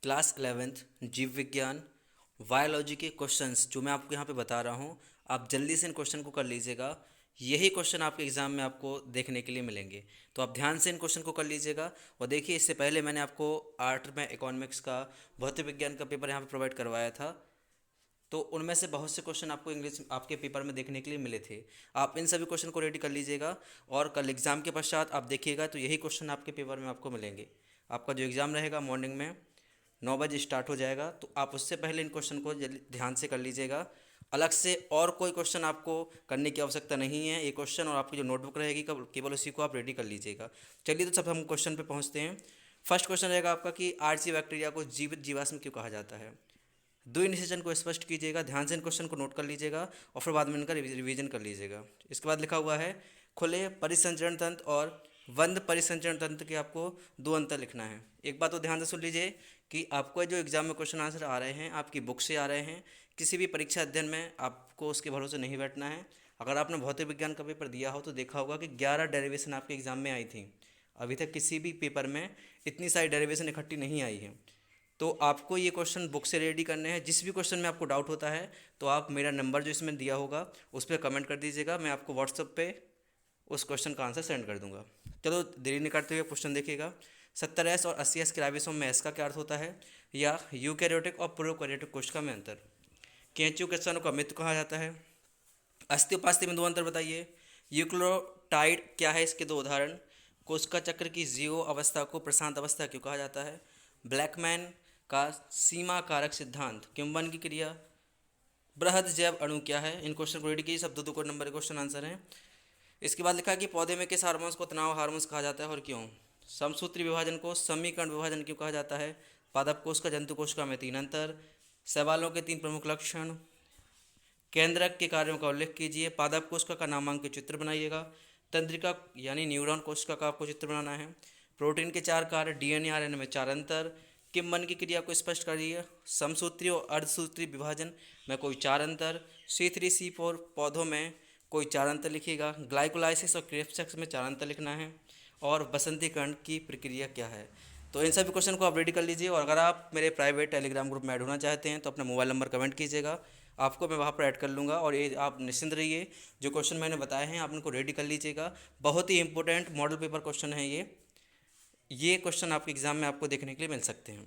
Class 11th जीव विज्ञान biology के क्वेश्चंस जो मैं आपको यहाँ पे बता रहा हूँ, आप जल्दी से इन क्वेश्चन को कर लीजिएगा। यही क्वेश्चन आपके एग्ज़ाम में आपको देखने के लिए मिलेंगे, तो आप ध्यान से इन क्वेश्चन को कर लीजिएगा। और देखिए, इससे पहले मैंने आपको आर्ट में इकोनॉमिक्स का, भौतिक विज्ञान का पेपर यहाँ पे प्रोवाइड करवाया था, तो उनमें से बहुत से क्वेश्चन आपको इंग्लिश आपके पेपर में देखने के लिए मिले थे। आप इन सभी क्वेश्चन को रेडी कर लीजिएगा और कल एग्ज़ाम के पश्चात आप देखिएगा तो यही क्वेश्चन आपके पेपर में आपको मिलेंगे। आपका जो एग्ज़ाम रहेगा मॉर्निंग में 9 बजे स्टार्ट हो जाएगा, तो आप उससे पहले इन क्वेश्चन को जल्दी ध्यान से कर लीजिएगा। अलग से और कोई क्वेश्चन आपको करने की आवश्यकता नहीं है। ये क्वेश्चन और आपकी जो नोटबुक रहेगी केवल उसी को आप रेडी कर लीजिएगा। चलिए, तो सब हम क्वेश्चन पे पहुंचते हैं। फर्स्ट क्वेश्चन रहेगा आपका कि आर्ची बैक्टीरिया को जीवित जीवाश्म क्यों कहा जाता है। दो निषेचन को स्पष्ट कीजिएगा, ध्यान से इन क्वेश्चन को नोट कर लीजिएगा और फिर बाद में इनका रिवीजन कर लीजिएगा। इसके बाद लिखा हुआ है खुले परिसंचरण तंत्र और बंद परिसंचरण तंत्र के आपको दो अंतर लिखना है। एक बात तो ध्यान से सुन लीजिए कि आपको जो एग्जाम में क्वेश्चन आंसर आ रहे हैं आपकी बुक से आ रहे हैं। किसी भी परीक्षा अध्ययन में आपको उसके भरोसे नहीं बैठना है। अगर आपने भौतिक विज्ञान का पेपर दिया हो तो देखा होगा कि 11 डेरिवेशन आपके एग्जाम में आई थी। अभी तक किसी भी पेपर में इतनी सारी डेरिवेशन इकट्ठी नहीं आई है। तो आपको ये क्वेश्चन बुक से रेडी करने हैं। जिस भी क्वेश्चन में आपको डाउट होता है तो आप मेरा नंबर जो इसमें दिया होगा उस पर कमेंट कर दीजिएगा, मैं आपको व्हाट्सएप पे उस क्वेश्चन का आंसर सेंड कर दूंगा। चलो देरी नहीं करते हुए क्वेश्चन देखिएगा। 70S और 80S के राइबोसोम में एस का क्या अर्थ होता है, या यूकैरियोटिक और प्रोकैरियोटिक कोशिका में अंतर। केंचुओं के स्तनों को मृत कहा जाता है। अस्थि उपास्थि में दो अंतर बताइए। यूक्लोटाइड क्या है, इसके दो उदाहरण। कोशिका चक्र की जीरो अवस्था को प्रशांत अवस्था क्यों कहा जाता है। ब्लैकमैन का सीमा कारक सिद्धांत, किम्बन की क्रिया। बृहद जैव अणु क्या है। इन क्वेश्चन को रेडी कीजिए, सब दो दो को नंबर क्वेश्चन आंसर हैं। इसके बाद लिखा है कि पौधे में किस हार्मोन्स को तनाव हार्मोन्स कहा जाता है और क्यों। समसूत्री विभाजन को समीकरण विभाजन क्यों कहा जाता है। पादप कोश का जंतु कोशिका में तीन अंतर। सवालों के तीन प्रमुख लक्षण। केंद्रक के कार्यों का उल्लेख कीजिए। पादप कोशिका का नामांकित चित्र बनाइएगा। तंत्रिका यानी न्यूरॉन कोशिका का आपको चित्र बनाना है। प्रोटीन के चार कार्य, डीएनए आरएनए में चार अंतर। किम्बन की क्रिया को स्पष्ट करिए। समसूत्री और अर्धसूत्री विभाजन में कोई चार अंतर। C3C4 पौधों में कोई चार अंतर लिखिएगा। ग्लाइकोलाइसिस और क्रेब्स में चार अंतर लिखना है। और बसंतीकरण की प्रक्रिया क्या है। तो इन सभी क्वेश्चन को आप रेडी कर लीजिए। और अगर आप मेरे प्राइवेट टेलीग्राम ग्रुप में ऐड होना चाहते हैं तो अपना मोबाइल नंबर कमेंट कीजिएगा, आपको मैं वहाँ पर ऐड कर लूँगा। और ये आप निश्चिंत रहिए, जो क्वेश्चन मैंने बताए हैं आप इनको रेडी कर लीजिएगा। बहुत ही इंपॉर्टेंट मॉडल पेपर क्वेश्चन है ये क्वेश्चन आपके एग्ज़ाम में आपको देखने के लिए मिल सकते हैं।